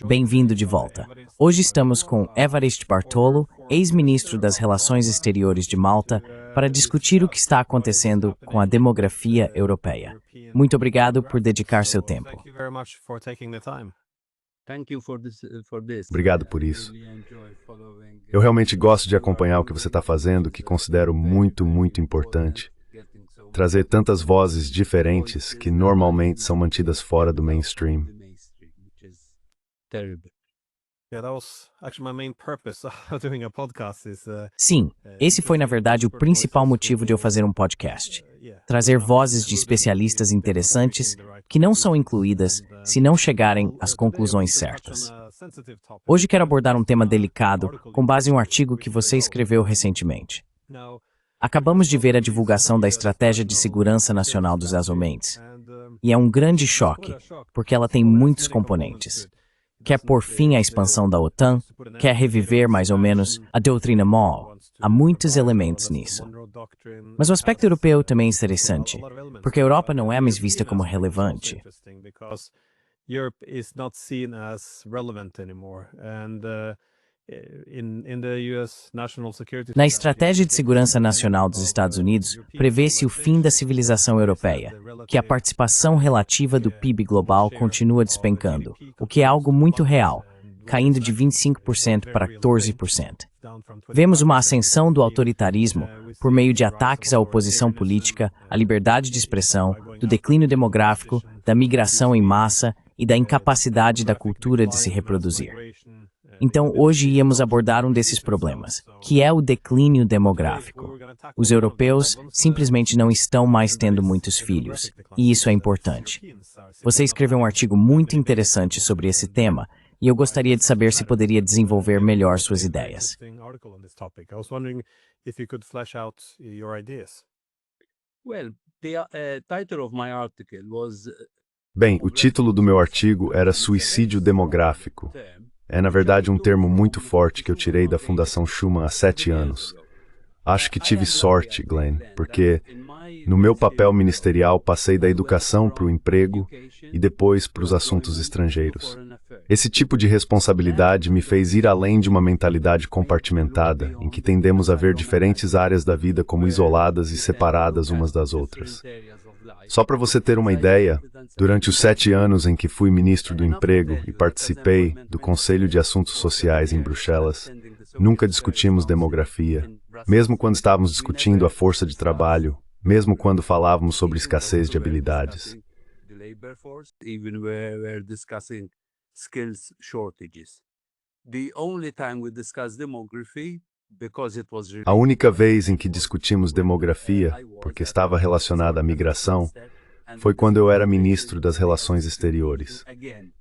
Bem-vindo de volta. Hoje estamos com Evariste Bartolo, ex-ministro das Relações Exteriores de Malta, para discutir o que está acontecendo com a demografia europeia. Muito obrigado por dedicar seu tempo. Obrigado por isso. Eu realmente gosto de acompanhar o que você está fazendo, que considero muito importante. Trazer tantas vozes diferentes que normalmente são mantidas fora do mainstream. Sim, esse foi na verdade o principal motivo de eu fazer um podcast. Trazer vozes de especialistas interessantes que não são incluídas se não chegarem às conclusões certas. Hoje quero abordar um tema delicado com base em um artigo que você escreveu recentemente. Acabamos de ver a divulgação da Estratégia de Segurança Nacional dos Estados-Unidos. E é um grande choque, porque ela tem muitos componentes. Quer pôr fim à expansão da OTAN, quer reviver mais ou menos a doutrina Monroe. Há muitos elementos nisso. Mas o aspecto europeu também é interessante, porque a Europa não é mais vista como relevante. Na Estratégia de Segurança Nacional dos Estados Unidos, prevê-se o fim da civilização europeia, que a participação relativa do PIB global continua despencando, o que é algo muito real, caindo de 25% para 14%. Vemos uma ascensão do autoritarismo por meio de ataques à oposição política, à liberdade de expressão, do declínio demográfico, da migração em massa e da incapacidade da cultura de se reproduzir. Então, hoje íamos abordar um desses problemas, que é o declínio demográfico. Os europeus simplesmente não estão mais tendo muitos filhos, e isso é importante. Você escreveu um artigo muito interessante sobre esse tema, e eu gostaria de saber se poderia desenvolver melhor suas ideias. Bem, o título do meu artigo era Suicídio Demográfico. É, na verdade, um termo muito forte que eu tirei da Fundação Schuman há 7 anos. Acho que tive sorte, Glenn, porque no meu papel ministerial passei da educação para o emprego e depois para os assuntos estrangeiros. Esse tipo de responsabilidade me fez ir além de uma mentalidade compartimentada, em que tendemos a ver diferentes áreas da vida como isoladas e separadas umas das outras. Só para você ter uma ideia, durante os 7 anos em que fui ministro do Emprego e participei do Conselho de Assuntos Sociais em Bruxelas, nunca discutimos demografia, mesmo quando estávamos discutindo a força de trabalho, mesmo quando falávamos sobre escassez de habilidades. A única vez em que discutimos demografia, porque estava relacionada à migração, foi quando eu era ministro das Relações Exteriores.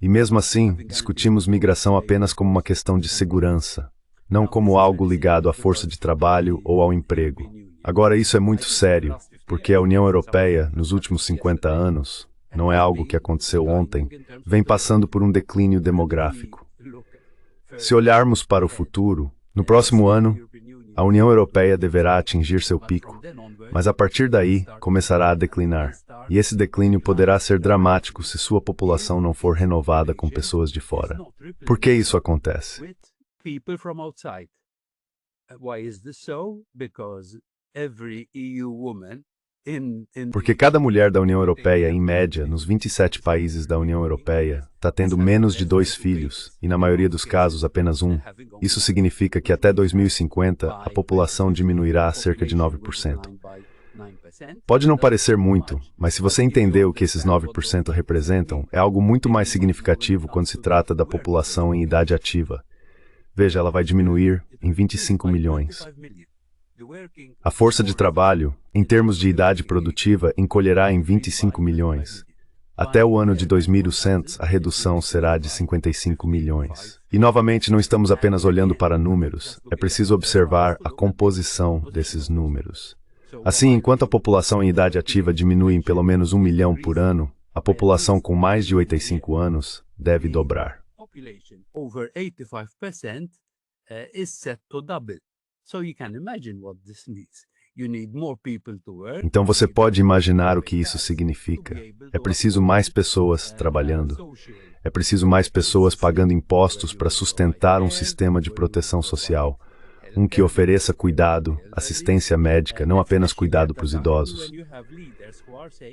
E mesmo assim, discutimos migração apenas como uma questão de segurança, não como algo ligado à força de trabalho ou ao emprego. Agora isso é muito sério, porque a União Europeia, nos últimos 50 anos, não é algo que aconteceu ontem, vem passando por um declínio demográfico. Se olharmos para o futuro, no próximo ano, a União Europeia deverá atingir seu pico, mas a partir daí começará a declinar. E esse declínio poderá ser dramático se sua população não for renovada com pessoas de fora. Por que isso acontece? Porque cada mulher da União Europeia, em média, nos 27 países da União Europeia, está tendo menos de 2 filhos, e na maioria dos casos apenas um. Isso significa que até 2050 a população diminuirá cerca de 9%. Pode não parecer muito, mas se você entender o que esses 9% representam, é algo muito mais significativo quando se trata da população em idade ativa. Veja, ela vai diminuir em 25 milhões. A força de trabalho, em termos de idade produtiva, encolherá em 25 milhões. Até o ano de 2100, a redução será de 55 milhões. E novamente não estamos apenas olhando para números, é preciso observar a composição desses números. Assim, enquanto a população em idade ativa diminui em pelo menos 1 milhão por ano, a população com mais de 85 anos deve dobrar. Então você pode imaginar o que isso significa. É preciso mais pessoas trabalhando. É preciso mais pessoas pagando impostos para sustentar um sistema de proteção social. Um que ofereça cuidado, assistência médica, não apenas cuidado para os idosos.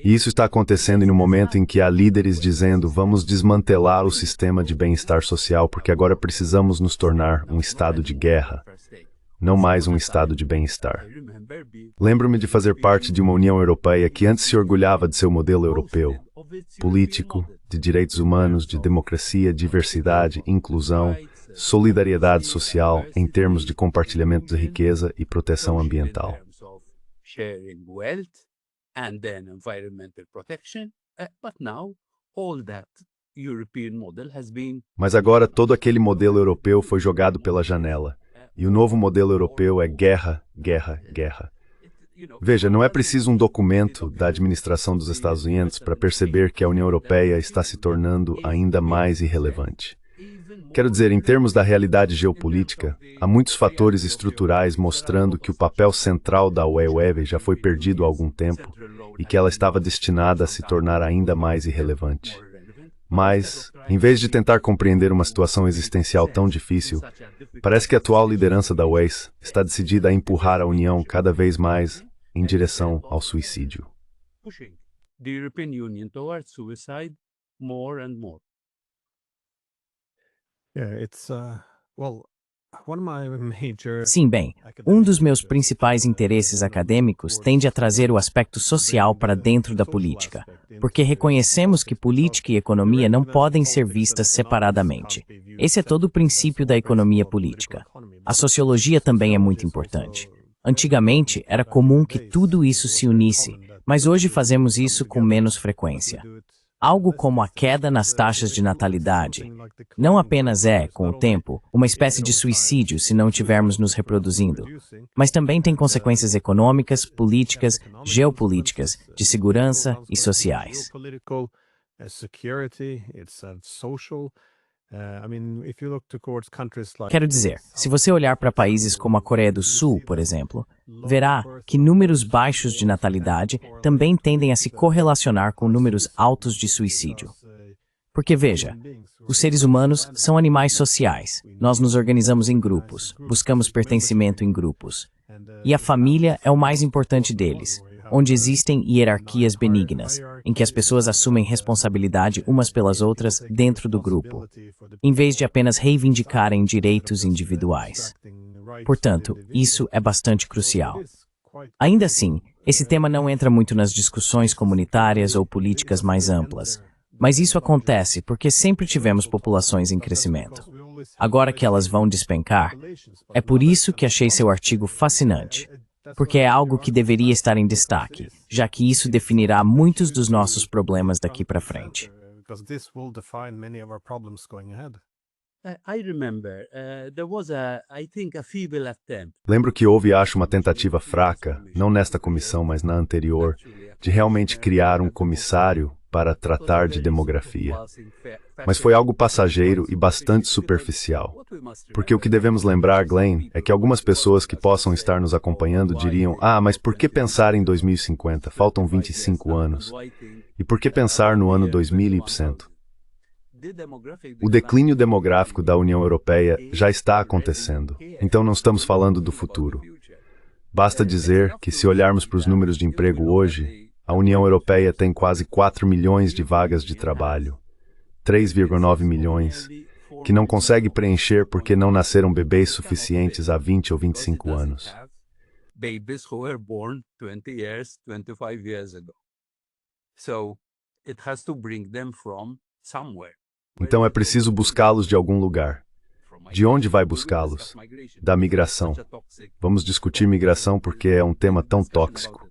E isso está acontecendo no momento em que há líderes dizendo: vamos desmantelar o sistema de bem-estar social porque agora precisamos nos tornar um estado de guerra, não mais um estado de bem-estar. Lembro-me de fazer parte de uma União Europeia que antes se orgulhava de seu modelo europeu, político, de direitos humanos, de democracia, diversidade, inclusão, solidariedade social em termos de compartilhamento de riqueza e proteção ambiental. Mas agora todo aquele modelo europeu foi jogado pela janela. E o novo modelo europeu é guerra, guerra, guerra. Veja, não é preciso um documento da administração dos Estados Unidos para perceber que a União Europeia está se tornando ainda mais irrelevante. Quero dizer, em termos da realidade geopolítica, há muitos fatores estruturais mostrando que o papel central da UE já foi perdido há algum tempo e que ela estava destinada a se tornar ainda mais irrelevante. Mas, em vez de tentar compreender uma situação existencial tão difícil, parece que a atual liderança da UE está decidida a empurrar a União cada vez mais em direção ao suicídio. Sim, bem, um dos meus principais interesses acadêmicos tende a trazer o aspecto social para dentro da política, porque reconhecemos que política e economia não podem ser vistas separadamente. Esse é todo o princípio da economia política. A sociologia também é muito importante. Antigamente, era comum que tudo isso se unisse, mas hoje fazemos isso com menos frequência. Algo como a queda nas taxas de natalidade não apenas é, com o tempo, uma espécie de suicídio se não estivermos nos reproduzindo, mas também tem consequências econômicas, políticas, geopolíticas, de segurança e sociais. Quero dizer, se você olhar para países como a Coreia do Sul, por exemplo, verá que números baixos de natalidade também tendem a se correlacionar com números altos de suicídio. Porque veja, os seres humanos são animais sociais. Nós nos organizamos em grupos, buscamos pertencimento em grupos. E a família é o mais importante deles, onde existem hierarquias benignas, em que as pessoas assumem responsabilidade umas pelas outras dentro do grupo, em vez de apenas reivindicarem direitos individuais. Portanto, isso é bastante crucial. Ainda assim, esse tema não entra muito nas discussões comunitárias ou políticas mais amplas, mas isso acontece porque sempre tivemos populações em crescimento. Agora que elas vão despencar, é por isso que achei seu artigo fascinante. Porque é algo que deveria estar em destaque, já que isso definirá muitos dos nossos problemas daqui para frente. Lembro que houve, acho, uma tentativa fraca, não nesta comissão, mas na anterior, de realmente criar um comissário para tratar de demografia. Mas foi algo passageiro e bastante superficial. Porque o que devemos lembrar, Glenn, é que algumas pessoas que possam estar nos acompanhando diriam: mas por que pensar em 2050? Faltam 25 anos. E por que pensar no ano 2100? O declínio demográfico da União Europeia já está acontecendo. Então não estamos falando do futuro. Basta dizer que, se olharmos para os números de emprego hoje, a União Europeia tem quase 4 milhões de vagas de trabalho, 3,9 milhões, que não consegue preencher porque não nasceram bebês suficientes há 20 ou 25 anos. Então é preciso buscá-los de algum lugar. De onde vai buscá-los? Da migração. Vamos discutir migração porque é um tema tão tóxico.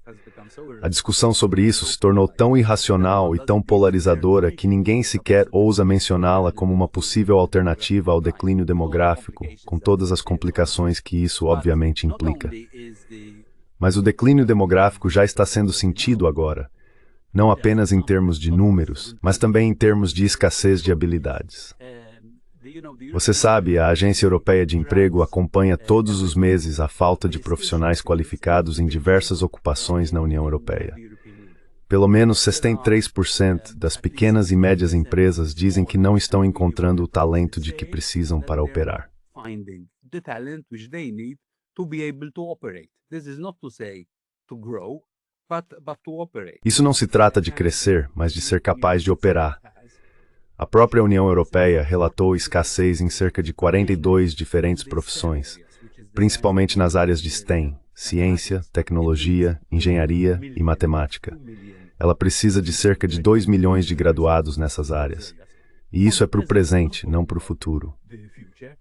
A discussão sobre isso se tornou tão irracional e tão polarizadora que ninguém sequer ousa mencioná-la como uma possível alternativa ao declínio demográfico, com todas as complicações que isso obviamente implica. Mas o declínio demográfico já está sendo sentido agora, não apenas em termos de números, mas também em termos de escassez de habilidades. Você sabe, a Agência Europeia de Emprego acompanha todos os meses a falta de profissionais qualificados em diversas ocupações na União Europeia. Pelo menos 63% das pequenas e médias empresas dizem que não estão encontrando o talento de que precisam para operar. Isso não se trata de crescer, mas de ser capaz de operar. A própria União Europeia relatou escassez em cerca de 42 diferentes profissões, principalmente nas áreas de STEM, ciência, tecnologia, engenharia e matemática. Ela precisa de cerca de 2 milhões de graduados nessas áreas. E isso é para o presente, não para o futuro.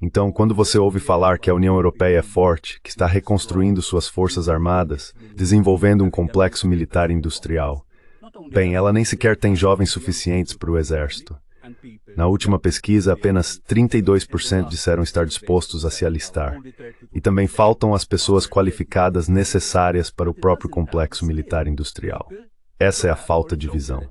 Então, quando você ouve falar que a União Europeia é forte, que está reconstruindo suas forças armadas, desenvolvendo um complexo militar industrial, bem, ela nem sequer tem jovens suficientes para o exército. Na última pesquisa, apenas 32% disseram estar dispostos a se alistar. E também faltam as pessoas qualificadas necessárias para o próprio complexo militar industrial. Essa é a falta de visão.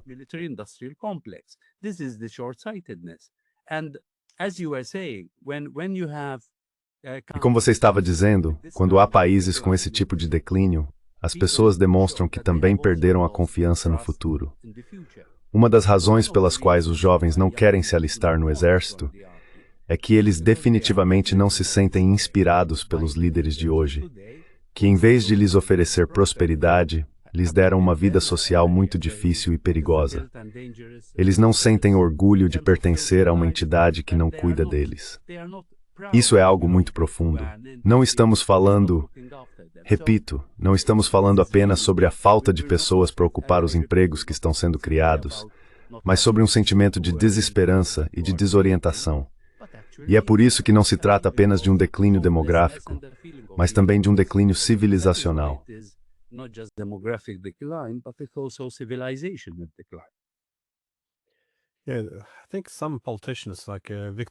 E como você estava dizendo, quando há países com esse tipo de declínio, as pessoas demonstram que também perderam a confiança no futuro. Uma das razões pelas quais os jovens não querem se alistar no exército é que eles definitivamente não se sentem inspirados pelos líderes de hoje, que em vez de lhes oferecer prosperidade, lhes deram uma vida social muito difícil e perigosa. Eles não sentem orgulho de pertencer a uma entidade que não cuida deles. Isso é algo muito profundo. Não estamos falando, repito, não estamos falando apenas sobre a falta de pessoas para ocupar os empregos que estão sendo criados, mas sobre um sentimento de desesperança e de desorientação. E é por isso que não se trata apenas de um declínio demográfico, mas também de um declínio civilizacional.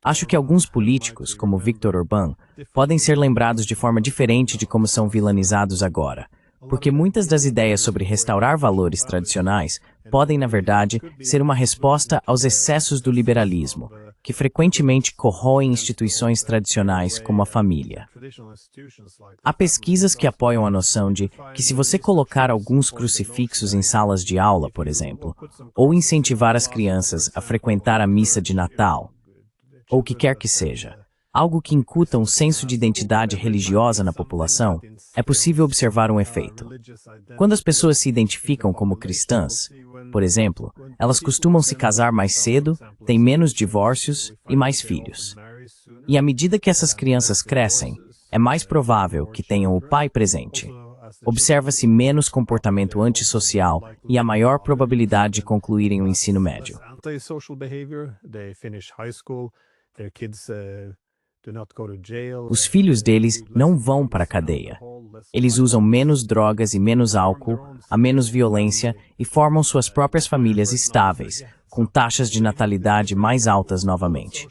Acho que alguns políticos, como Viktor Orbán, podem ser lembrados de forma diferente de como são vilanizados agora, porque muitas das ideias sobre restaurar valores tradicionais podem, na verdade, ser uma resposta aos excessos do liberalismo, que frequentemente corroem instituições tradicionais como a família. Há pesquisas que apoiam a noção de que se você colocar alguns crucifixos em salas de aula, por exemplo, ou incentivar as crianças a frequentar a missa de Natal, ou o que quer que seja, algo que incuta um senso de identidade religiosa na população, é possível observar um efeito. Quando as pessoas se identificam como cristãs, por exemplo, elas costumam se casar mais cedo, têm menos divórcios e mais filhos. E à medida que essas crianças crescem, é mais provável que tenham o pai presente. Observa-se menos comportamento antissocial e a maior probabilidade de concluírem o ensino médio. Os filhos deles não vão para a cadeia. Eles usam menos drogas e menos álcool, há menos violência e formam suas próprias famílias estáveis, com taxas de natalidade mais altas novamente.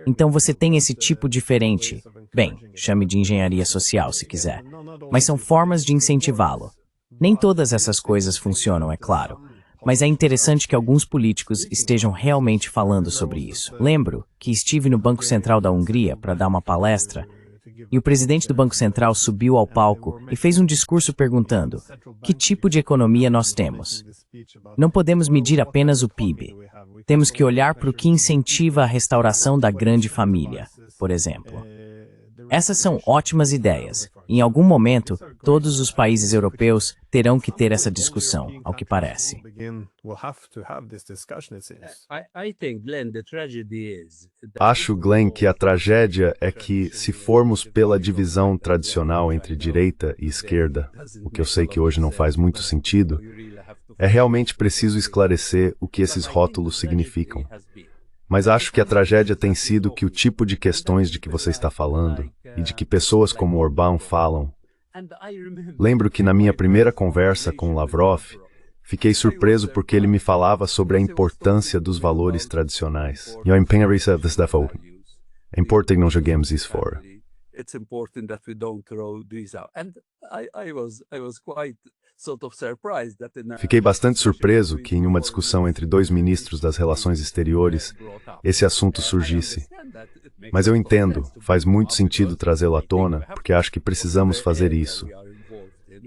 Então você tem esse tipo diferente, bem, chame de engenharia social se quiser, mas são formas de incentivá-lo. Nem todas essas coisas funcionam, é claro. Mas é interessante que alguns políticos estejam realmente falando sobre isso. Lembro que estive no Banco Central da Hungria para dar uma palestra e o presidente do Banco Central subiu ao palco e fez um discurso perguntando: que tipo de economia nós temos? Não podemos medir apenas o PIB. Temos que olhar para o que incentiva a restauração da grande família, por exemplo. Essas são ótimas ideias. Em algum momento, todos os países europeus terão que ter essa discussão, ao que parece. Acho, Glenn, que a tragédia é que, se formos pela divisão tradicional entre direita e esquerda, o que eu sei que hoje não faz muito sentido, é realmente preciso esclarecer o que esses rótulos significam. Mas acho que a tragédia tem sido que o tipo de questões de que você está falando e de que pessoas como Orbán falam. Lembro que na minha primeira conversa com Lavrov, fiquei surpreso porque ele me falava sobre a importância dos valores tradicionais. E a empenharissa desta forma. É importante que não joguemos isso fora. Fiquei bastante surpreso que, em uma discussão entre dois ministros das Relações Exteriores, esse assunto surgisse. Mas eu entendo, faz muito sentido trazê-lo à tona, porque acho que precisamos fazer isso.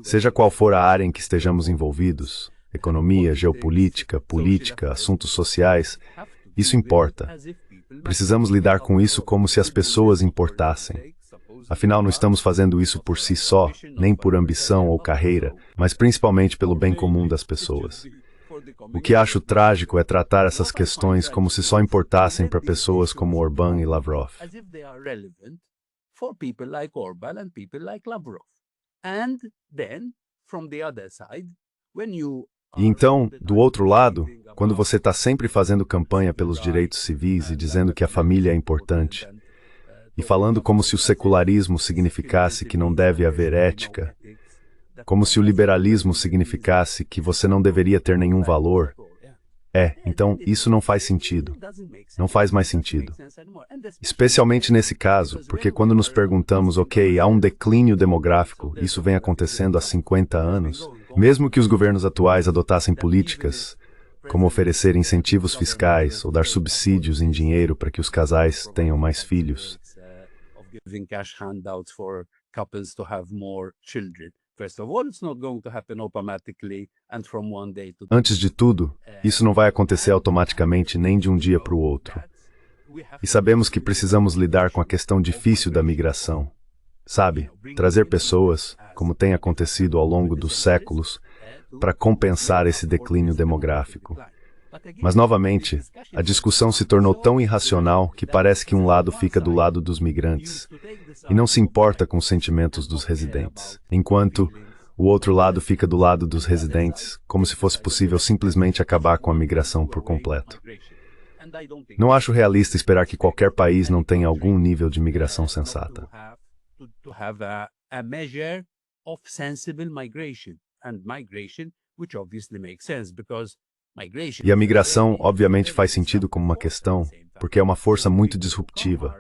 Seja qual for a área em que estejamos envolvidos, economia, geopolítica, política, assuntos sociais, isso importa. Precisamos lidar com isso como se as pessoas importassem. Afinal, não estamos fazendo isso por si só, nem por ambição ou carreira, mas principalmente pelo bem comum das pessoas. O que acho trágico é tratar essas questões como se só importassem para pessoas como Orbán e Lavrov. E então, do outro lado, quando você está sempre fazendo campanha pelos direitos civis e dizendo que a família é importante, e falando como se o secularismo significasse que não deve haver ética, como se o liberalismo significasse que você não deveria ter nenhum valor, então isso não faz sentido. Não faz mais sentido. Especialmente nesse caso, porque quando nos perguntamos, ok, há um declínio demográfico, isso vem acontecendo há 50 anos, mesmo que os governos atuais adotassem políticas, como oferecer incentivos fiscais ou dar subsídios em dinheiro para que os casais tenham mais filhos. Antes de tudo, isso não vai acontecer automaticamente nem de um dia para o outro. E sabemos que precisamos lidar com a questão difícil da migração. Sabe, trazer pessoas, como tem acontecido ao longo dos séculos, para compensar esse declínio demográfico. Mas, novamente, a discussão se tornou tão irracional que parece que um lado fica do lado dos migrantes e não se importa com os sentimentos dos residentes, enquanto o outro lado fica do lado dos residentes, como se fosse possível simplesmente acabar com a migração por completo. Não acho realista esperar que qualquer país não tenha algum nível de migração sensata. E a migração, obviamente, faz sentido como uma questão, porque é uma força muito disruptiva.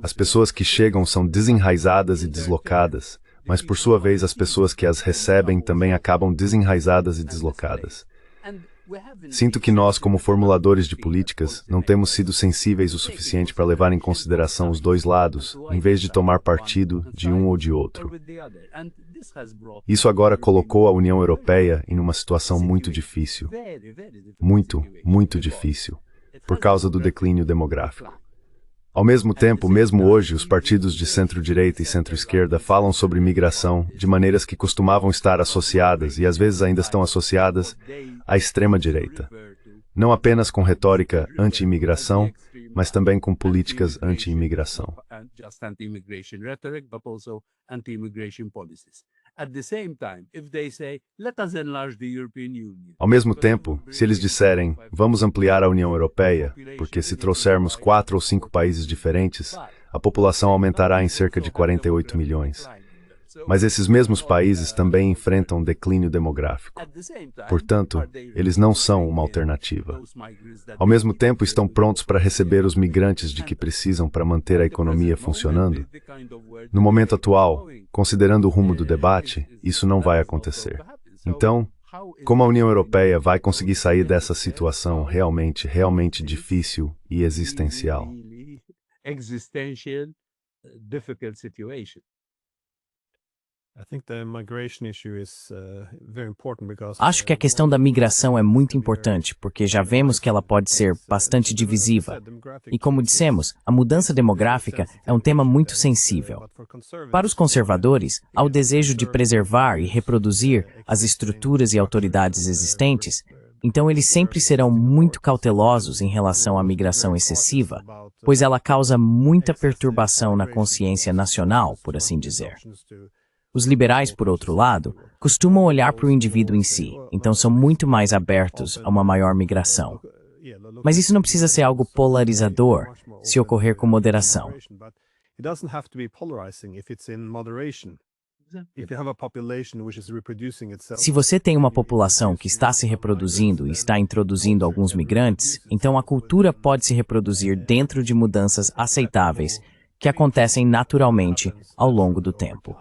As pessoas que chegam são desenraizadas e deslocadas, mas por sua vez as pessoas que as recebem também acabam desenraizadas e deslocadas. Sinto que nós, como formuladores de políticas, não temos sido sensíveis o suficiente para levar em consideração os dois lados, em vez de tomar partido de um ou de outro. Isso agora colocou a União Europeia em uma situação muito difícil. Muito difícil, por causa do declínio demográfico. Ao mesmo tempo, mesmo hoje, os partidos de centro-direita e centro-esquerda falam sobre migração de maneiras que costumavam estar associadas e às vezes ainda estão associadas à extrema-direita. Não apenas com retórica anti-imigração, mas também com políticas anti-imigração. Ao mesmo tempo, se eles disserem, vamos ampliar a União Europeia, porque se trouxermos 4 ou 5 países diferentes, a população aumentará em cerca de 48 milhões. Mas esses mesmos países também enfrentam declínio demográfico. Portanto, eles não são uma alternativa. Ao mesmo tempo, estão prontos para receber os migrantes de que precisam para manter a economia funcionando? No momento atual, considerando o rumo do debate, isso não vai acontecer. Então, como a União Europeia vai conseguir sair dessa situação realmente difícil e existencial? Acho que a questão da migração é muito importante, porque já vemos que ela pode ser bastante divisiva. E como dissemos, a mudança demográfica é um tema muito sensível. Para os conservadores, há o desejo de preservar e reproduzir as estruturas e autoridades existentes, então eles sempre serão muito cautelosos em relação à migração excessiva, pois ela causa muita perturbação na consciência nacional, por assim dizer. Os liberais, por outro lado, costumam olhar para o indivíduo em si, então são muito mais abertos a uma maior migração. Mas isso não precisa ser algo polarizador, se ocorrer com moderação. Se você tem uma população que está se reproduzindo e está introduzindo alguns migrantes, então a cultura pode se reproduzir dentro de mudanças aceitáveis que acontecem naturalmente ao longo do tempo.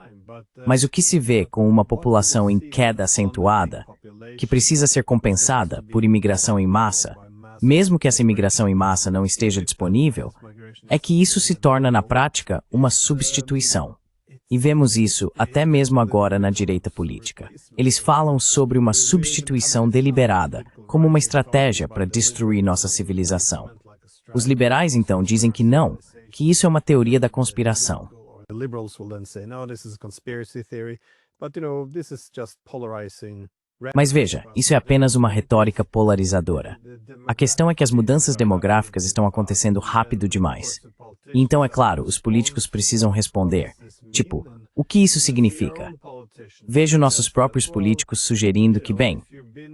Mas o que se vê com uma população em queda acentuada, que precisa ser compensada por imigração em massa, mesmo que essa imigração em massa não esteja disponível, é que isso se torna, na prática, uma substituição. E vemos isso até mesmo agora na direita política. Eles falam sobre uma substituição deliberada, como uma estratégia para destruir nossa civilização. Os liberais, então, dizem que não, que isso é uma teoria da conspiração. Mas veja, isso é apenas uma retórica polarizadora. A questão é que as mudanças demográficas estão acontecendo rápido demais. E então, é claro, os políticos precisam responder. Tipo, o que isso significa? Vejo nossos próprios políticos sugerindo que, bem,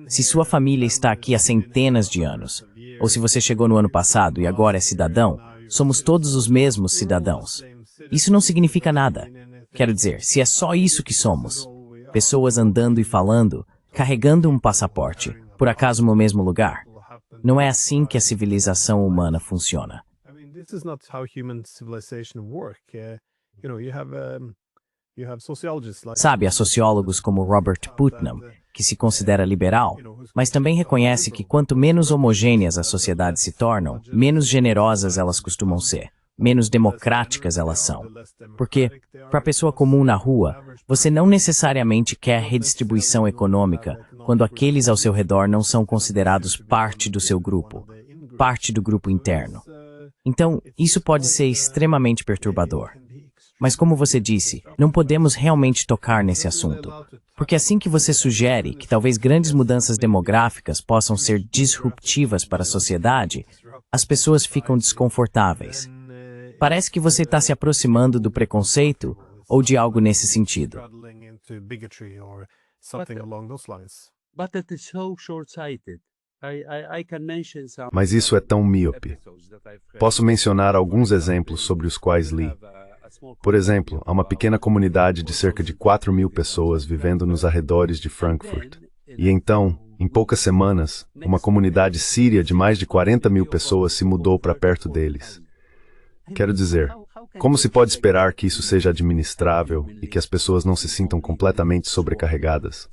se sua família está aqui há centenas de anos, ou se você chegou no ano passado e agora é cidadão, somos todos os mesmos cidadãos. Isso não significa nada. Quero dizer, se é só isso que somos, pessoas andando e falando, carregando um passaporte, por acaso no mesmo lugar, não é assim que a civilização humana funciona. Sabe, há sociólogos como Robert Putnam, que se considera liberal, mas também reconhece que quanto menos homogêneas as sociedades se tornam, menos generosas elas costumam ser, menos democráticas elas são. Porque, para a pessoa comum na rua, você não necessariamente quer redistribuição econômica quando aqueles ao seu redor não são considerados parte do seu grupo, parte do grupo interno. Então, isso pode ser extremamente perturbador. Mas como você disse, não podemos realmente tocar nesse assunto. Porque assim que você sugere que talvez grandes mudanças demográficas possam ser disruptivas para a sociedade, as pessoas ficam desconfortáveis. Parece que você está se aproximando do preconceito ou de algo nesse sentido. Mas isso é tão míope. Posso mencionar alguns exemplos sobre os quais li. Por exemplo, há uma pequena comunidade de cerca de 4.000 pessoas vivendo nos arredores de Frankfurt. E então, em poucas semanas, uma comunidade síria de mais de 40.000 pessoas se mudou para perto deles. Quero dizer, como se pode esperar que isso seja administrável e que as pessoas não se sintam completamente sobrecarregadas?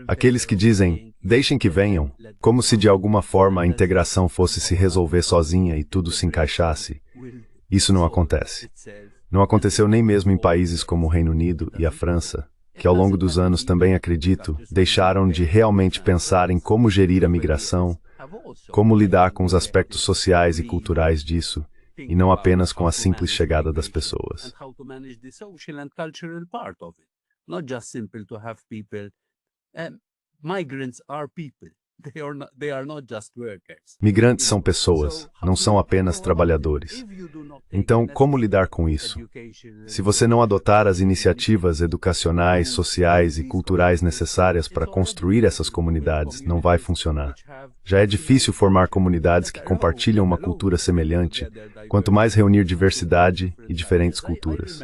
Aqueles que dizem, deixem que venham, como se de alguma forma a integração fosse se resolver sozinha e tudo se encaixasse. Isso não acontece. Não aconteceu nem mesmo em países como o Reino Unido e a França, que ao longo dos anos também, acredito, deixaram de realmente pensar em como gerir a migração, como lidar com os aspectos sociais e culturais disso, e não apenas com a simples chegada das pessoas. Migrantes são pessoas, não são apenas trabalhadores. Então, como lidar com isso? Se você não adotar as iniciativas educacionais, sociais e culturais necessárias para construir essas comunidades, não vai funcionar. Já é difícil formar comunidades que compartilham uma cultura semelhante, quanto mais reunir diversidade e diferentes culturas.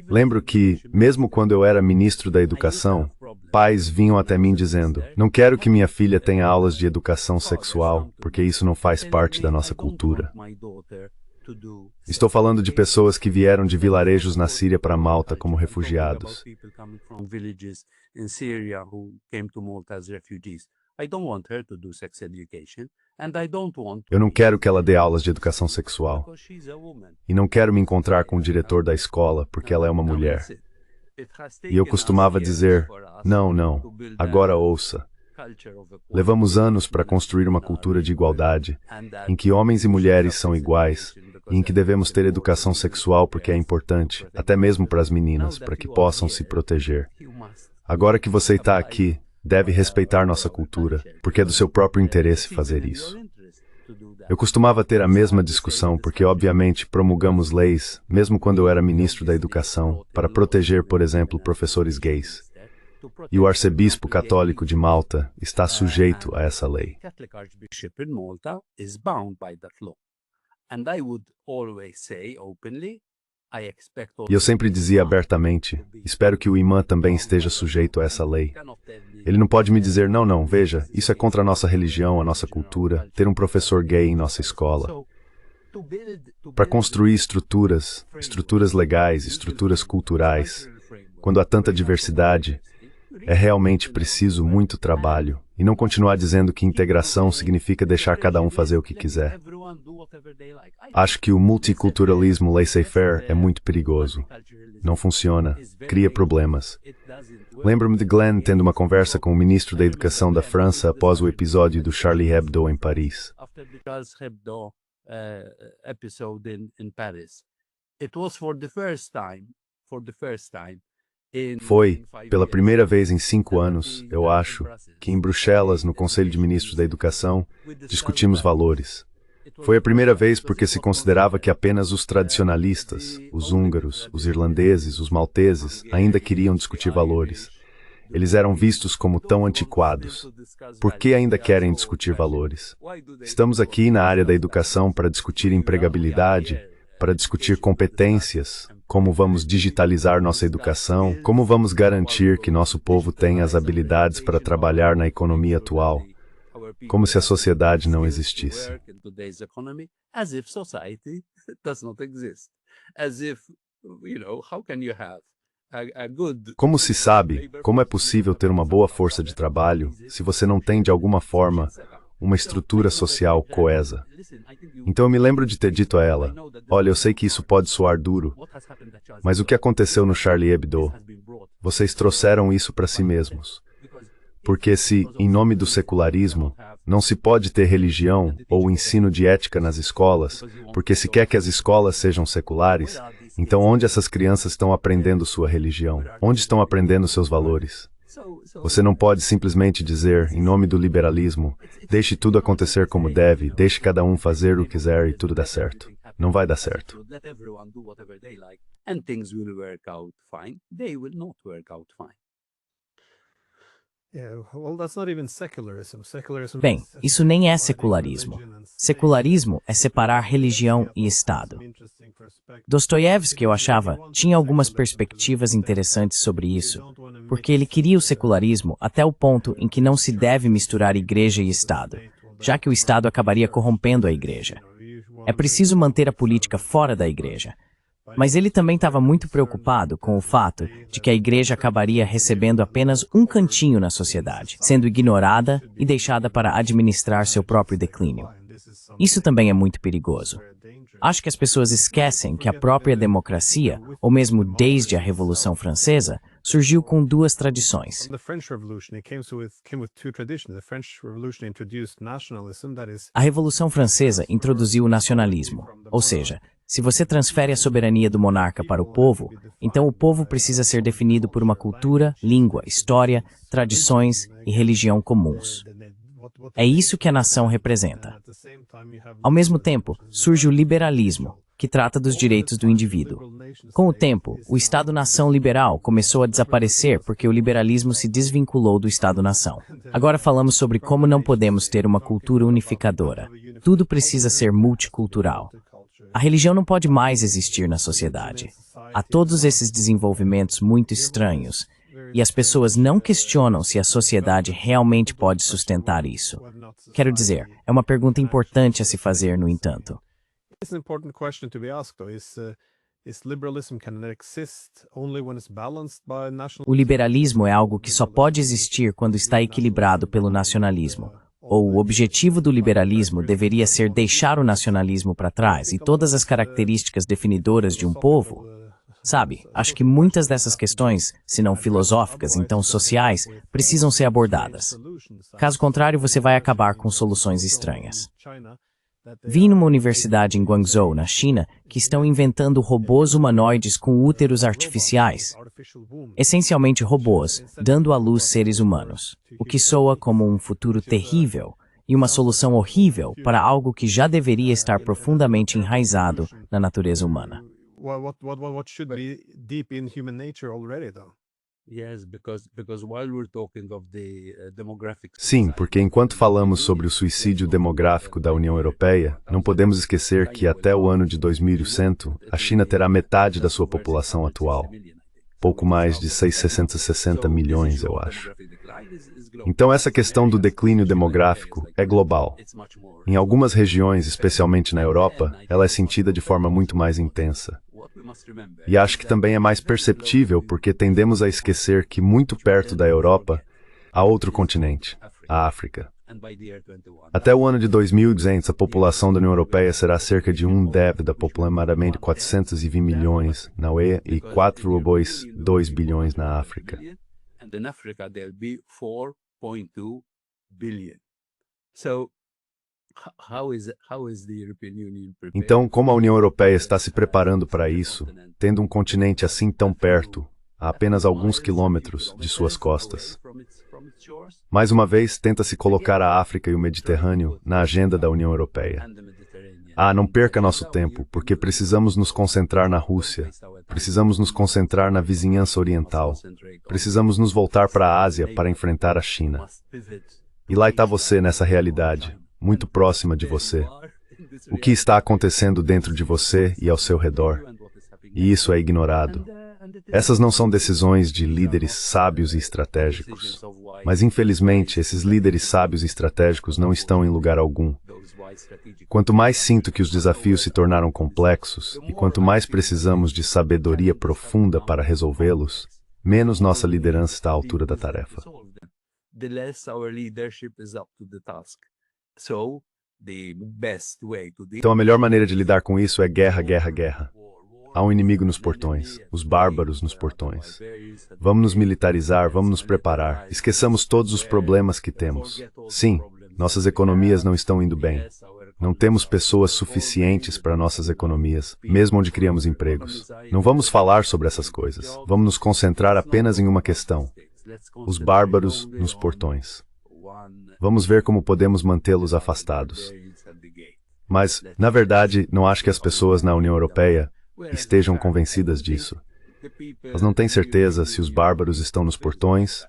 Lembro que, mesmo quando eu era ministro da Educação, pais vinham até mim dizendo, não quero que minha filha tenha aulas de educação sexual, porque isso não faz parte da nossa cultura. Estou falando de pessoas que vieram de vilarejos na Síria para Malta como refugiados. Eu não quero que ela dê aulas de educação sexual. E não quero me encontrar com o diretor da escola, porque ela é uma mulher. E eu costumava dizer, não, agora ouça. Levamos anos para construir uma cultura de igualdade, em que homens e mulheres são iguais, e em que devemos ter educação sexual porque é importante, até mesmo para as meninas, para que possam se proteger. Agora que você está aqui, deve respeitar nossa cultura, porque é do seu próprio interesse fazer isso. Eu costumava ter a mesma discussão porque, obviamente, promulgamos leis, mesmo quando eu era ministro da Educação, para proteger, por exemplo, professores gays. E o arcebispo católico de Malta está sujeito a essa lei. E eu sempre dizia abertamente, espero que o imã também esteja sujeito a essa lei. Ele não pode me dizer, não, veja, isso é contra a nossa religião, a nossa cultura, ter um professor gay em nossa escola. Para construir estruturas legais, estruturas culturais, quando há tanta diversidade, É realmente preciso muito trabalho, e não continuar dizendo que integração significa deixar cada um fazer o que quiser. Acho que o multiculturalismo laissez-faire é muito perigoso. Não funciona, cria problemas. Lembro-me de Glenn tendo uma conversa com o ministro da Educação da França após o episódio do Charlie Hebdo em Paris. Foi, pela primeira vez em 5 anos, eu acho, que em Bruxelas, no Conselho de Ministros da Educação, discutimos valores. Foi a primeira vez porque se considerava que apenas os tradicionalistas, os húngaros, os irlandeses, os malteses, ainda queriam discutir valores. Eles eram vistos como tão antiquados. Por que ainda querem discutir valores? Estamos aqui na área da educação para discutir empregabilidade, para discutir competências, como vamos digitalizar nossa educação, como vamos garantir que nosso povo tenha as habilidades para trabalhar na economia atual, como se a sociedade não existisse. Como se sabe, como é possível ter uma boa força de trabalho se você não tem, de alguma forma, uma estrutura social coesa? Então eu me lembro de ter dito a ela, olha, eu sei que isso pode soar duro, mas o que aconteceu no Charlie Hebdo? Vocês trouxeram isso para si mesmos. Porque se, em nome do secularismo, não se pode ter religião ou ensino de ética nas escolas, porque se quer que as escolas sejam seculares, então onde essas crianças estão aprendendo sua religião? Onde estão aprendendo seus valores? Você não pode simplesmente dizer, em nome do liberalismo, deixe tudo acontecer como deve, deixe cada um fazer o que quiser e tudo dá certo. Não vai dar certo. Bem, isso nem é secularismo. Secularismo é separar religião e Estado. Dostoiévski, eu achava, tinha algumas perspectivas interessantes sobre isso, porque ele queria o secularismo até o ponto em que não se deve misturar igreja e Estado, já que o Estado acabaria corrompendo a igreja. É preciso manter a política fora da igreja. Mas ele também estava muito preocupado com o fato de que a igreja acabaria recebendo apenas um cantinho na sociedade, sendo ignorada e deixada para administrar seu próprio declínio. Isso também é muito perigoso. Acho que as pessoas esquecem que a própria democracia, ou mesmo desde a Revolução Francesa, surgiu com duas tradições. A Revolução Francesa introduziu o nacionalismo, ou seja, se você transfere a soberania do monarca para o povo, então o povo precisa ser definido por uma cultura, língua, história, tradições e religião comuns. É isso que a nação representa. Ao mesmo tempo, surge o liberalismo, que trata dos direitos do indivíduo. Com o tempo, o Estado-nação liberal começou a desaparecer porque o liberalismo se desvinculou do Estado-nação. Agora falamos sobre como não podemos ter uma cultura unificadora. Tudo precisa ser multicultural. A religião não pode mais existir na sociedade. Há todos esses desenvolvimentos muito estranhos, e as pessoas não questionam se a sociedade realmente pode sustentar isso. Quero dizer, é uma pergunta importante a se fazer, no entanto. O liberalismo é algo que só pode existir quando está equilibrado pelo nacionalismo. Ou o objetivo do liberalismo deveria ser deixar o nacionalismo para trás e todas as características definidoras de um povo? Sabe, acho que muitas dessas questões, se não filosóficas, então sociais, precisam ser abordadas. Caso contrário, você vai acabar com soluções estranhas. Vi numa universidade em Guangzhou, na China, que estão inventando robôs humanoides com úteros artificiais. Essencialmente robôs, dando à luz seres humanos, o que soa como um futuro terrível e uma solução horrível para algo que já deveria estar profundamente enraizado na natureza humana. Sim, porque enquanto falamos sobre o suicídio demográfico da União Europeia, não podemos esquecer que até o ano de 2100, a China terá metade da sua população atual. Pouco mais de 660 milhões, eu acho. Então essa questão do declínio demográfico é global. Em algumas regiões, especialmente na Europa, ela é sentida de forma muito mais intensa. E acho que também é mais perceptível porque tendemos a esquecer que muito perto da Europa há outro continente, a África. Até o ano de 2200, a população da União Europeia será cerca de 1/10 da população, aproximadamente 420 milhões na UE e 4,2 bilhões na África. Então, como a União Europeia está se preparando para isso, tendo um continente assim tão perto, a apenas alguns quilômetros de suas costas? Mais uma vez, tenta-se colocar a África e o Mediterrâneo na agenda da União Europeia. Não perca nosso tempo, porque precisamos nos concentrar na Rússia, precisamos nos concentrar na vizinhança oriental, precisamos nos voltar para a Ásia para enfrentar a China. E lá está você nessa realidade, muito próxima de você. O que está acontecendo dentro de você e ao seu redor? E isso é ignorado. Essas não são decisões de líderes sábios e estratégicos. Mas, infelizmente, esses líderes sábios e estratégicos não estão em lugar algum. Quanto mais sinto que os desafios se tornaram complexos, e quanto mais precisamos de sabedoria profunda para resolvê-los, menos nossa liderança está à altura da tarefa. Então a melhor maneira de lidar com isso é guerra, guerra, guerra. Há um inimigo nos portões, os bárbaros nos portões. Vamos nos militarizar, vamos nos preparar. Esqueçamos todos os problemas que temos. Sim, nossas economias não estão indo bem. Não temos pessoas suficientes para nossas economias, mesmo onde criamos empregos. Não vamos falar sobre essas coisas. Vamos nos concentrar apenas em uma questão: os bárbaros nos portões. Vamos ver como podemos mantê-los afastados. Mas, na verdade, não acho que as pessoas na União Europeia estejam convencidas disso. Elas não têm certeza se os bárbaros estão nos portões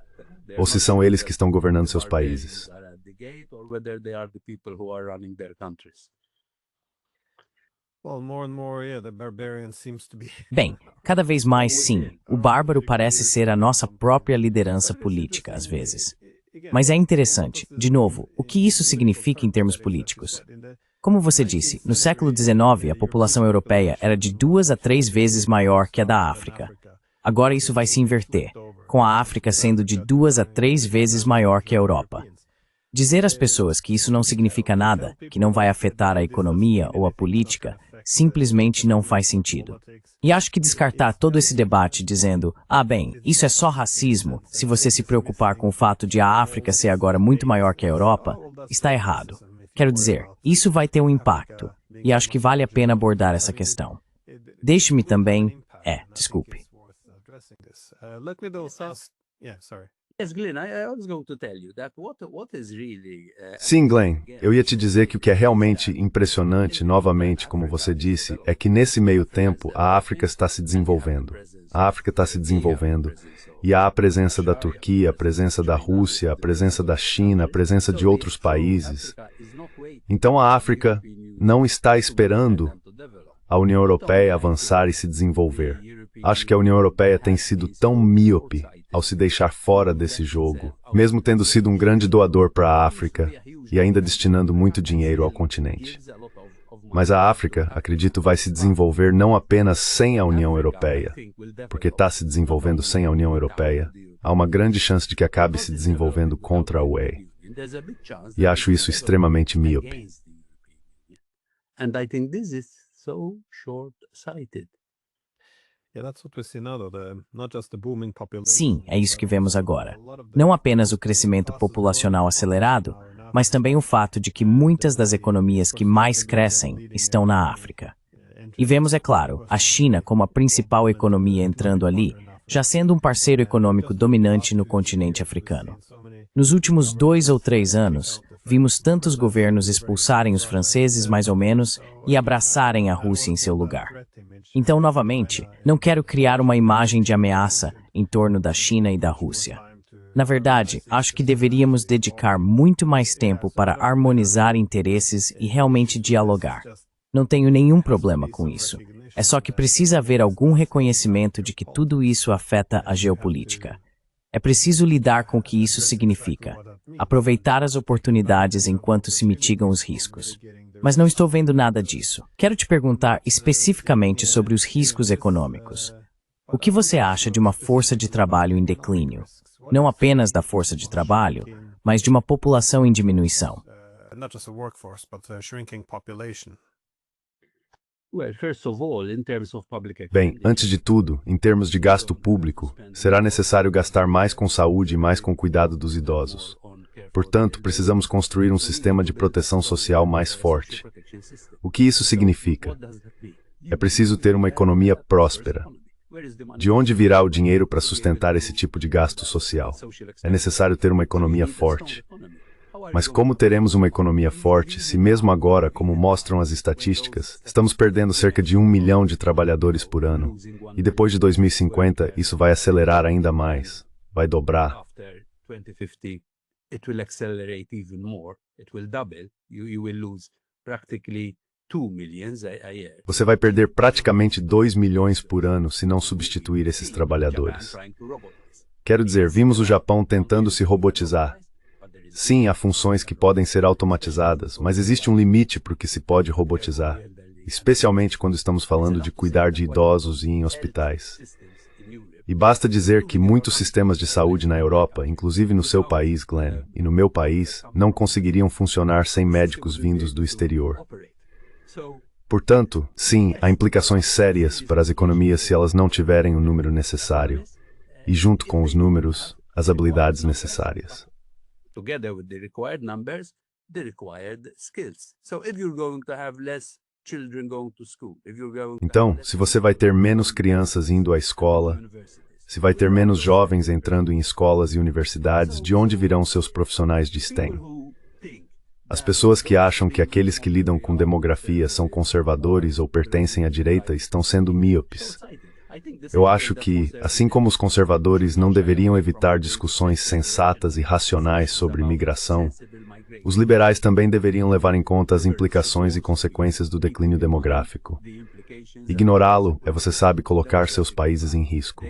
ou se são eles que estão governando seus países. Bem, cada vez mais sim, o bárbaro parece ser a nossa própria liderança política, às vezes. Mas é interessante, de novo, o que isso significa em termos políticos? Como você disse, no século XIX, a população europeia era de 2 a 3 vezes maior que a da África. Agora isso vai se inverter, com a África sendo de 2 a 3 vezes maior que a Europa. Dizer às pessoas que isso não significa nada, que não vai afetar a economia ou a política, simplesmente não faz sentido. E acho que descartar todo esse debate dizendo, bem, isso é só racismo, se você se preocupar com o fato de a África ser agora muito maior que a Europa, está errado. Quero dizer, isso vai ter um impacto, e acho que vale a pena abordar essa questão. Deixe-me também... desculpe. Sim, Glenn, eu ia te dizer que o que é realmente impressionante, novamente, como você disse, é que nesse meio tempo a África está se desenvolvendo. A África está se desenvolvendo e há a presença da Turquia, a presença da Rússia, a presença da China, a presença de outros países. Então a África não está esperando a União Europeia avançar e se desenvolver. Acho que a União Europeia tem sido tão míope ao se deixar fora desse jogo, mesmo tendo sido um grande doador para a África e ainda destinando muito dinheiro ao continente. Mas a África, acredito, vai se desenvolver não apenas sem a União Europeia, porque está se desenvolvendo sem a União Europeia. Há uma grande chance de que acabe se desenvolvendo contra a UE. E acho isso extremamente míope. Sim, é isso que vemos agora. Não apenas o crescimento populacional acelerado, mas também o fato de que muitas das economias que mais crescem estão na África. E vemos, é claro, a China como a principal economia entrando ali, já sendo um parceiro econômico dominante no continente africano. Nos últimos 2 ou 3 anos, vimos tantos governos expulsarem os franceses, mais ou menos, e abraçarem a Rússia em seu lugar. Então, novamente, não quero criar uma imagem de ameaça em torno da China e da Rússia. Na verdade, acho que deveríamos dedicar muito mais tempo para harmonizar interesses e realmente dialogar. Não tenho nenhum problema com isso. É só que precisa haver algum reconhecimento de que tudo isso afeta a geopolítica. É preciso lidar com o que isso significa. Aproveitar as oportunidades enquanto se mitigam os riscos. mas não estou vendo nada disso. Quero te perguntar especificamente sobre os riscos econômicos. O que você acha de uma força de trabalho em declínio? Não apenas da força de trabalho, mas de uma população em diminuição. Bem, antes de tudo, em termos de gasto público, será necessário gastar mais com saúde e mais com cuidado dos idosos. Portanto, precisamos construir um sistema de proteção social mais forte. O que isso significa? É preciso ter uma economia próspera. De onde virá o dinheiro para sustentar esse tipo de gasto social? É necessário ter uma economia forte. Mas como teremos uma economia forte se mesmo agora, como mostram as estatísticas, estamos perdendo cerca de 1 milhão de trabalhadores por ano? E depois de 2050, isso vai acelerar ainda mais. Vai dobrar. Você vai perder praticamente 2 milhões por ano se não substituir esses trabalhadores. Quero dizer, vimos o Japão tentando se robotizar. Sim, há funções que podem ser automatizadas, mas existe um limite para o que se pode robotizar, especialmente quando estamos falando de cuidar de idosos e em hospitais. E basta dizer que muitos sistemas de saúde na Europa, inclusive no seu país, Glenn, e no meu país, não conseguiriam funcionar sem médicos vindos do exterior. Portanto, sim, há implicações sérias para as economias se elas não tiverem o número necessário, e junto com os números, as habilidades necessárias. Together with the required numbers, the required skills. So if you're going to have less children going to school, if you're going Então, se você vai ter menos crianças indo à escola, se vai ter menos jovens entrando em escolas e universidades, de onde virão seus profissionais de STEM? As pessoas que acham que aqueles que lidam com demografia são conservadores ou pertencem à direita estão sendo míopes. Eu acho que, assim como os conservadores não deveriam evitar discussões sensatas e racionais sobre migração, os liberais também deveriam levar em conta as implicações e consequências do declínio demográfico. Ignorá-lo é, você sabe, colocar seus países em risco.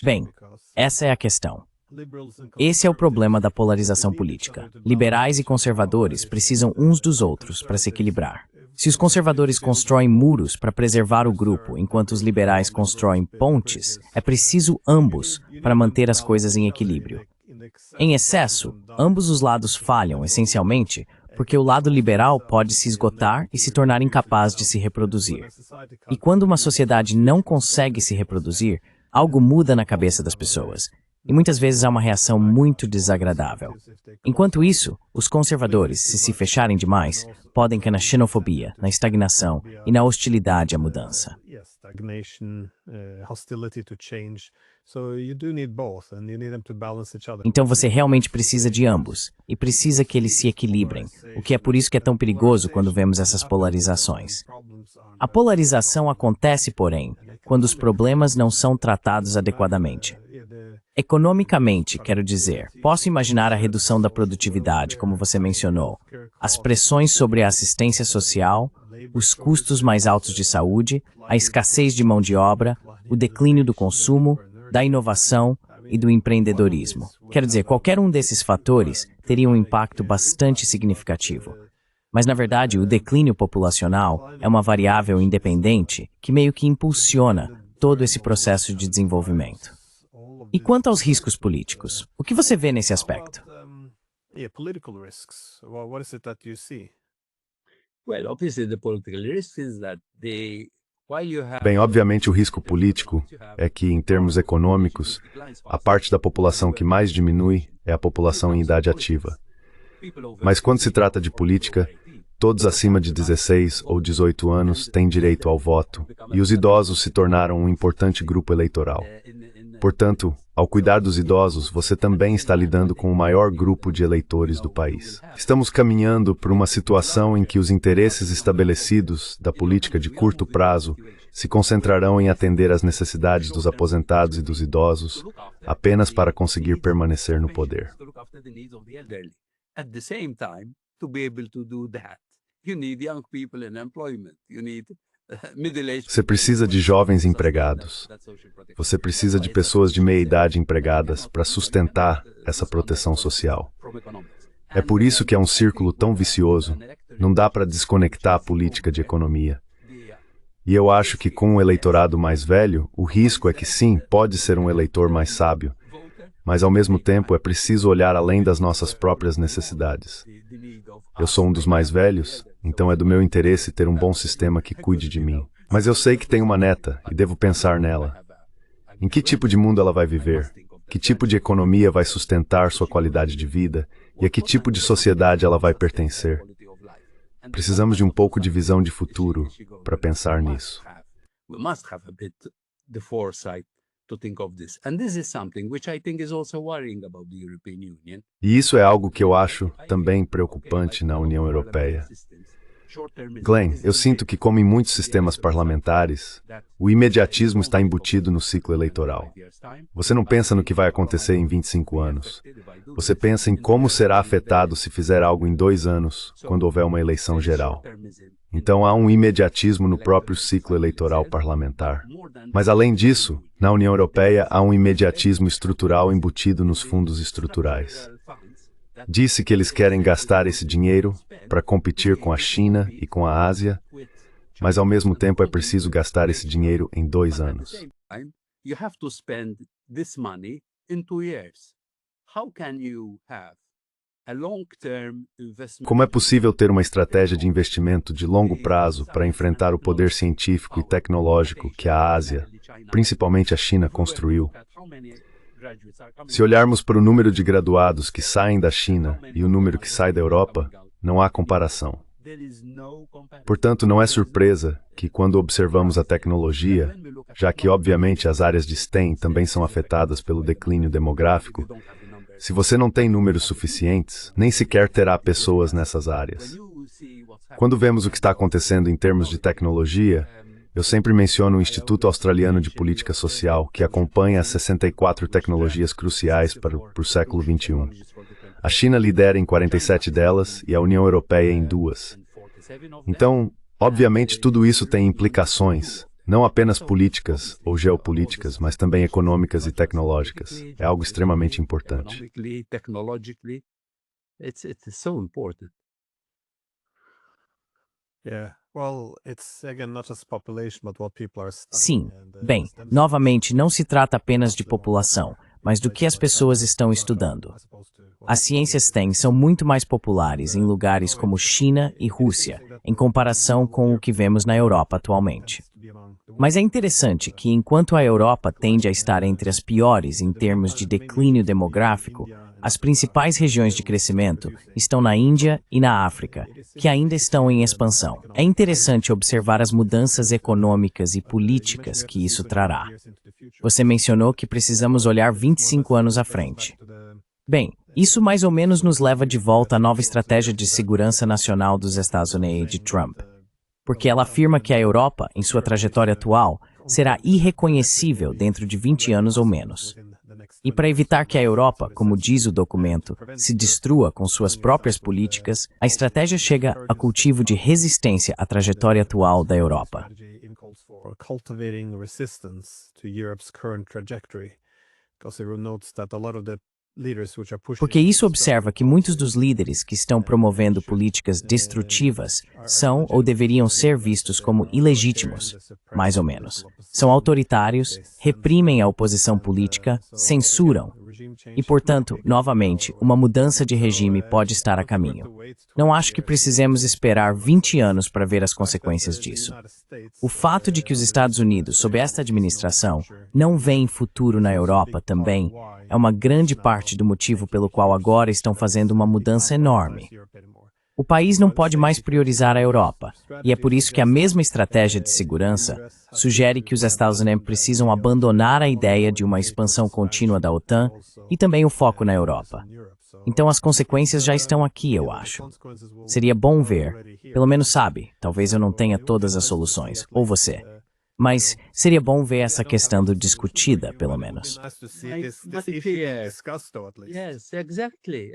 Bem, essa é a questão. Esse é o problema da polarização política. Liberais e conservadores precisam uns dos outros para se equilibrar. Se os conservadores constroem muros para preservar o grupo, enquanto os liberais constroem pontes, é preciso ambos para manter as coisas em equilíbrio. Em excesso, ambos os lados falham, essencialmente, porque o lado liberal pode se esgotar e se tornar incapaz de se reproduzir. E quando uma sociedade não consegue se reproduzir, algo muda na cabeça das pessoas. E muitas vezes há uma reação muito desagradável. Enquanto isso, os conservadores, se fecharem demais, podem cair na xenofobia, na estagnação e na hostilidade à mudança. Então você realmente precisa de ambos, e precisa que eles se equilibrem, o que é por isso que é tão perigoso quando vemos essas polarizações. A polarização acontece, porém, quando os problemas não são tratados adequadamente. Economicamente, quero dizer, posso imaginar a redução da produtividade, como você mencionou, as pressões sobre a assistência social, os custos mais altos de saúde, a escassez de mão de obra, o declínio do consumo, da inovação e do empreendedorismo. Quero dizer, qualquer um desses fatores teria um impacto bastante significativo. Mas, na verdade, o declínio populacional é uma variável independente que meio que impulsiona todo esse processo de desenvolvimento. E quanto aos riscos políticos, o que você vê nesse aspecto? Bem, obviamente o risco político é que, em termos econômicos, a parte da população que mais diminui é a população em idade ativa. Mas quando se trata de política, todos acima de 16 ou 18 anos têm direito ao voto, e os idosos se tornaram um importante grupo eleitoral. Portanto, ao cuidar dos idosos, você também está lidando com o maior grupo de eleitores do país. Estamos caminhando para uma situação em que os interesses estabelecidos da política de curto prazo se concentrarão em atender às necessidades dos aposentados e dos idosos apenas para conseguir permanecer no poder. middle-aged Você precisa de jovens empregados. Você precisa de pessoas de meia idade empregadas para sustentar essa proteção social. É por isso que é um círculo tão vicioso. Não dá para desconectar a política de economia. E eu acho que com um eleitorado mais velho, o risco é que sim, pode ser um eleitor mais sábio, mas ao mesmo tempo é preciso olhar além das nossas próprias necessidades. Eu sou um dos mais velhos, então é do meu interesse ter um bom sistema que cuide de mim. Mas eu sei que tenho uma neta e devo pensar nela. Em que tipo de mundo ela vai viver? Que tipo de economia vai sustentar sua qualidade de vida? E a que tipo de sociedade ela vai pertencer? Precisamos de um pouco de visão de futuro para pensar nisso. We must have a bit the foresight to think of this. And this is something which I think is also worrying about the European Union. E isso é algo que eu acho também preocupante na União Europeia. Glenn, eu sinto que, como em muitos sistemas parlamentares, o imediatismo está embutido no ciclo eleitoral. Você não pensa no que vai acontecer em 25 anos. Você pensa em como será afetado se fizer algo em 2 anos, quando houver uma eleição geral. Então há um imediatismo no próprio ciclo eleitoral parlamentar. Mas além disso, na União Europeia há um imediatismo estrutural embutido nos fundos estruturais. Disse que eles querem gastar esse dinheiro para competir com a China e com a Ásia, mas ao mesmo tempo é preciso gastar esse dinheiro em 2 anos. You have to spend this money in 2 years. How can you have a long-term investment? Como é possível ter uma estratégia de investimento de longo prazo para enfrentar o poder científico e tecnológico que a Ásia, principalmente a China, construiu? Se olharmos para o número de graduados que saem da China e o número que sai da Europa, não há comparação. Portanto, não é surpresa que, quando observamos a tecnologia, já que obviamente as áreas de STEM também são afetadas pelo declínio demográfico, se você não tem números suficientes, nem sequer terá pessoas nessas áreas. Quando vemos o que está acontecendo em termos de tecnologia, eu sempre menciono o Instituto Australiano de Política Social, que acompanha as 64 tecnologias cruciais para o século XXI. A China lidera em 47 delas e a União Europeia em 2. Então, obviamente, tudo isso tem implicações, não apenas políticas ou geopolíticas, mas também econômicas e tecnológicas. É algo extremamente importante. Technologically, it's so important. Sim, bem, novamente, não se trata apenas de população, mas do que as pessoas estão estudando. As ciências STEM são muito mais populares em lugares como China e Rússia, em comparação com o que vemos na Europa atualmente. Mas é interessante que, enquanto a Europa tende a estar entre as piores em termos de declínio demográfico, as principais regiões de crescimento estão na Índia e na África, que ainda estão em expansão. É interessante observar as mudanças econômicas e políticas que isso trará. Você mencionou que precisamos olhar 25 anos à frente. Bem, isso mais ou menos nos leva de volta à nova estratégia de segurança nacional dos Estados Unidos de Trump, porque ela afirma que a Europa, em sua trajetória atual, será irreconhecível dentro de 20 anos ou menos. E para evitar que a Europa, como diz o documento, se destrua com suas próprias políticas, a estratégia chega a cultivo de resistência à trajetória atual da Europa. Porque isso observa que muitos dos líderes que estão promovendo políticas destrutivas são ou deveriam ser vistos como ilegítimos, mais ou menos. São autoritários, reprimem a oposição política, censuram. E, portanto, novamente, uma mudança de regime pode estar a caminho. Não acho que precisemos esperar 20 anos para ver as consequências disso. O fato de que os Estados Unidos, sob esta administração, não veem futuro na Europa também é uma grande parte do motivo pelo qual agora estão fazendo uma mudança enorme. O país não pode mais priorizar a Europa, e é por isso que a mesma estratégia de segurança sugere que os Estados Unidos precisam abandonar a ideia de uma expansão contínua da OTAN e também o foco na Europa. Então as consequências já estão aqui, eu acho. Seria bom ver, pelo menos sabe, talvez eu não tenha todas as soluções, ou você. Mas seria bom ver essa questão discutida, pelo menos. Yes, exactly.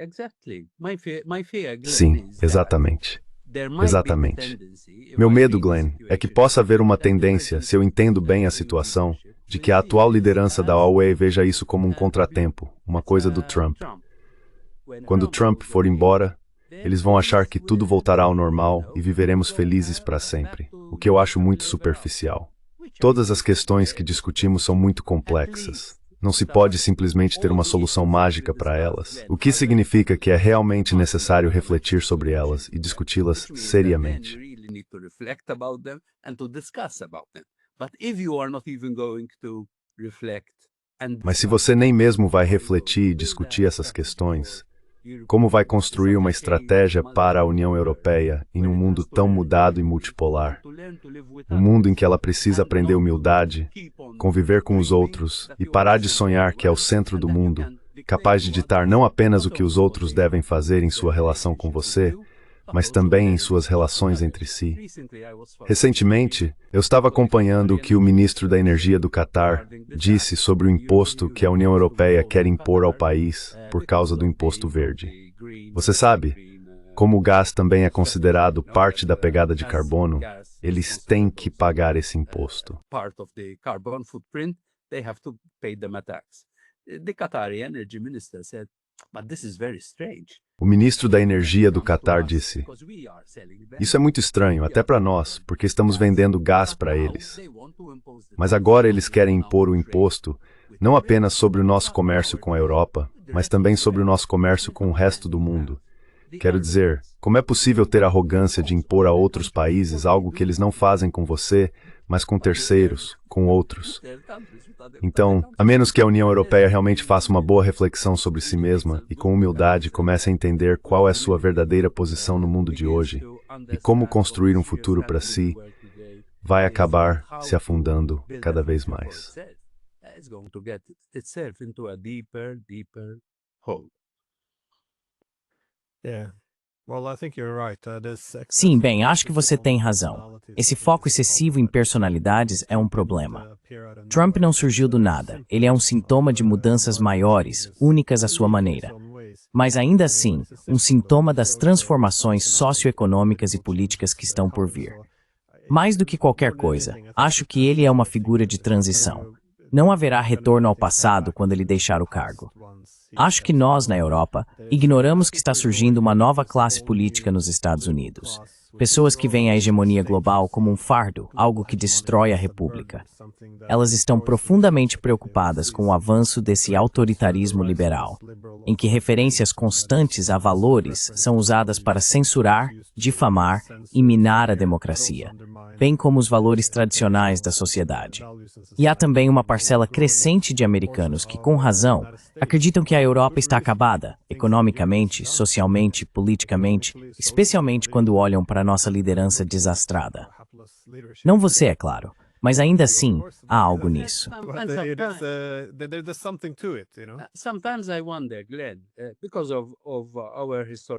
Sim, exatamente. Exatamente. Meu medo, Glenn, é que possa haver uma tendência, se eu entendo bem a situação, de que a atual liderança da Huawei veja isso como um contratempo, uma coisa do Trump. Quando Trump for embora, eles vão achar que tudo voltará ao normal e viveremos felizes para sempre, o que eu acho muito superficial. Todas as questões que discutimos são muito complexas. Não se pode simplesmente ter uma solução mágica para elas, o que significa que é realmente necessário refletir sobre elas e discuti-las seriamente. Mas se você nem mesmo vai refletir e discutir essas questões, como vai construir uma estratégia para a União Europeia em um mundo tão mudado e multipolar? Um mundo em que ela precisa aprender humildade, conviver com os outros e parar de sonhar que é o centro do mundo, capaz de ditar não apenas o que os outros devem fazer em sua relação com você, mas também em suas relações entre si. Recentemente, eu estava acompanhando o que o ministro da Energia do Catar disse sobre o imposto que a União Europeia quer impor ao país por causa do imposto verde. Você sabe, como o gás também é considerado parte da pegada de carbono, eles têm que pagar esse imposto. O ministro da Energia do Catar disse: "Isso é muito estranho, até para nós, porque estamos vendendo gás para eles. Mas agora eles querem impor o imposto, não apenas sobre o nosso comércio com a Europa, mas também sobre o nosso comércio com o resto do mundo. Quero dizer, como é possível ter a arrogância de impor a outros países algo que eles não fazem com você, mas com terceiros, com outros? Então, a menos que a União Europeia realmente faça uma boa reflexão sobre si mesma e com humildade comece a entender qual é sua verdadeira posição no mundo de hoje e como construir um futuro para si, vai acabar se afundando cada vez mais." Sim, bem, acho que você tem razão. Esse foco excessivo em personalidades é um problema. Trump não surgiu do nada. Ele é um sintoma de mudanças maiores, únicas à sua maneira. Mas ainda assim, um sintoma das transformações socioeconômicas e políticas que estão por vir. Mais do que qualquer coisa, acho que ele é uma figura de transição. Não haverá retorno ao passado quando ele deixar o cargo. Acho que nós, na Europa, ignoramos que está surgindo uma nova classe política nos Estados Unidos. Pessoas que veem a hegemonia global como um fardo, algo que destrói a república. Elas estão profundamente preocupadas com o avanço desse autoritarismo liberal, em que referências constantes a valores são usadas para censurar, difamar e minar a democracia, bem como os valores tradicionais da sociedade. E há também uma parcela crescente de americanos que, com razão, acreditam que a Europa está acabada, economicamente, socialmente, politicamente, especialmente quando olham para nossa liderança desastrada. Não você, é claro, mas ainda assim, há algo nisso.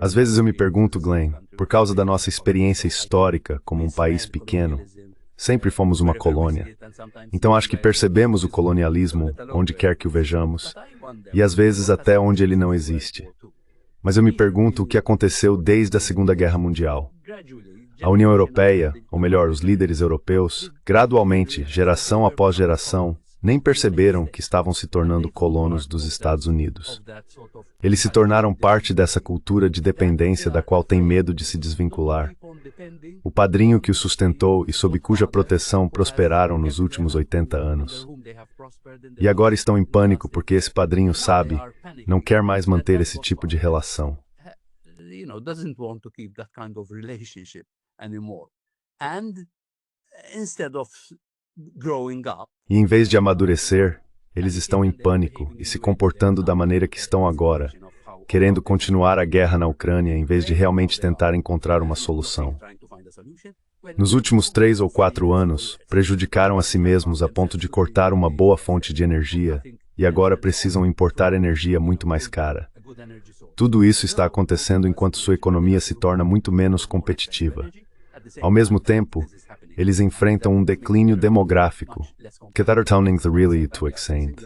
Às vezes eu me pergunto, Glenn, por causa da nossa experiência histórica como um país pequeno, sempre fomos uma colônia. Então acho que percebemos o colonialismo onde quer que o vejamos, e às vezes até onde ele não existe. Mas eu me pergunto o que aconteceu desde a Segunda Guerra Mundial. A União Europeia, ou melhor, os líderes europeus, gradualmente, geração após geração, nem perceberam que estavam se tornando colonos dos Estados Unidos. Eles se tornaram parte dessa cultura de dependência da qual têm medo de se desvincular. O padrinho que o sustentou e sob cuja proteção prosperaram nos últimos 80 anos. E agora estão em pânico porque esse padrinho sabe, não quer mais manter esse tipo de relação. E em vez de amadurecer, eles estão em pânico e se comportando da maneira que estão agora, querendo continuar a guerra na Ucrânia em vez de realmente tentar encontrar uma solução. Nos últimos 3 ou 4 anos, prejudicaram a si mesmos a ponto de cortar uma boa fonte de energia e agora precisam importar energia muito mais cara. Tudo isso está acontecendo enquanto sua economia se torna muito menos competitiva. Ao mesmo tempo, eles enfrentam um declínio demográfico, que that are turning really to extent.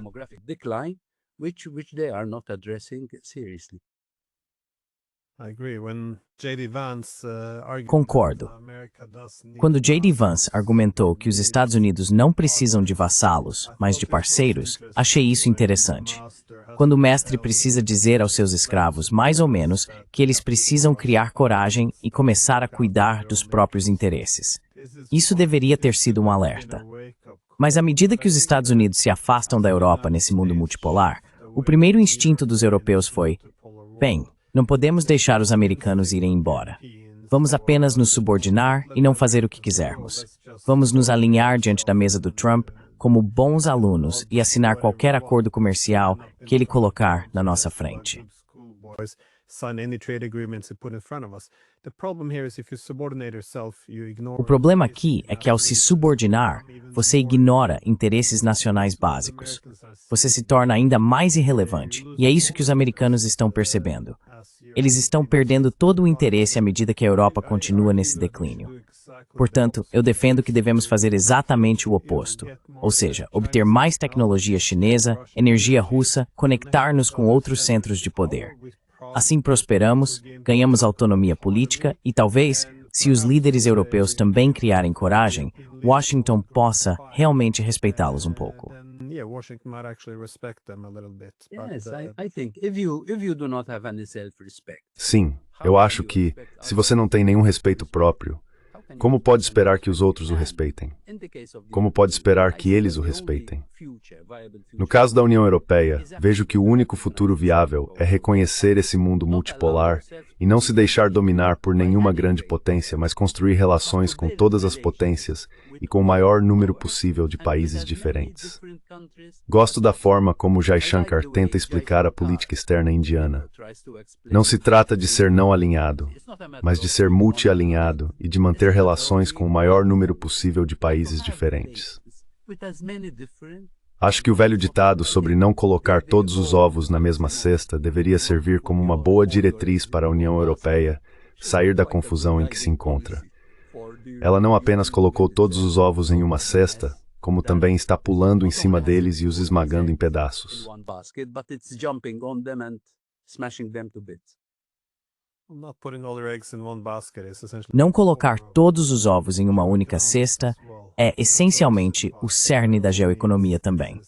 Concordo. Quando J.D. Vance argumentou que os Estados Unidos não precisam de vassalos, mas de parceiros, achei isso interessante. Quando o mestre precisa dizer aos seus escravos, mais ou menos, que eles precisam criar coragem e começar a cuidar dos próprios interesses. Isso deveria ter sido um alerta. Mas à medida que os Estados Unidos se afastam da Europa nesse mundo multipolar, o primeiro instinto dos europeus foi: bem, não podemos deixar os americanos irem embora. Vamos apenas nos subordinar e não fazer o que quisermos. Vamos nos alinhar diante da mesa do Trump como bons alunos e assinar qualquer acordo comercial que ele colocar na nossa frente. O problema aqui é que ao se subordinar, você ignora interesses nacionais básicos. Você se torna ainda mais irrelevante, e é isso que os americanos estão percebendo. Eles estão perdendo todo o interesse à medida que a Europa continua nesse declínio. Portanto, eu defendo que devemos fazer exatamente o oposto, ou seja, obter mais tecnologia chinesa, energia russa, conectar-nos com outros centros de poder. Assim prosperamos, ganhamos autonomia política e talvez, se os líderes europeus também criarem coragem, Washington possa realmente respeitá-los um pouco. Sim, eu acho que, se você não tem nenhum respeito próprio, como pode esperar que os outros o respeitem? Como pode esperar que eles o respeitem? No caso da União Europeia, vejo que o único futuro viável é reconhecer esse mundo multipolar e não se deixar dominar por nenhuma grande potência, mas construir relações com todas as potências e com o maior número possível de países diferentes. Gosto da forma como Jai Shankar tenta explicar a política externa indiana. Não se trata de ser não alinhado, mas de ser multi-alinhado e de manter relações com o maior número possível de países diferentes. Acho que o velho ditado sobre não colocar todos os ovos na mesma cesta deveria servir como uma boa diretriz para a União Europeia sair da confusão em que se encontra. Ela não apenas colocou todos os ovos em uma cesta, como também está pulando em cima deles e os esmagando em pedaços. Não colocar todos os ovos em uma única cesta é essencialmente o cerne da geoeconomia também.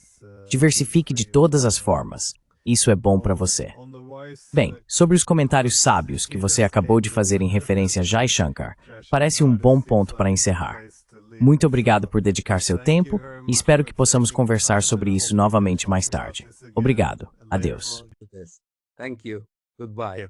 Diversifique de todas as formas. Isso é bom para você. Bem, sobre os comentários sábios que você acabou de fazer em referência a Jai Shankar, parece um bom ponto para encerrar. Muito obrigado por dedicar seu tempo e espero que possamos conversar sobre isso novamente mais tarde. Obrigado. Adeus. Thank you. Goodbye.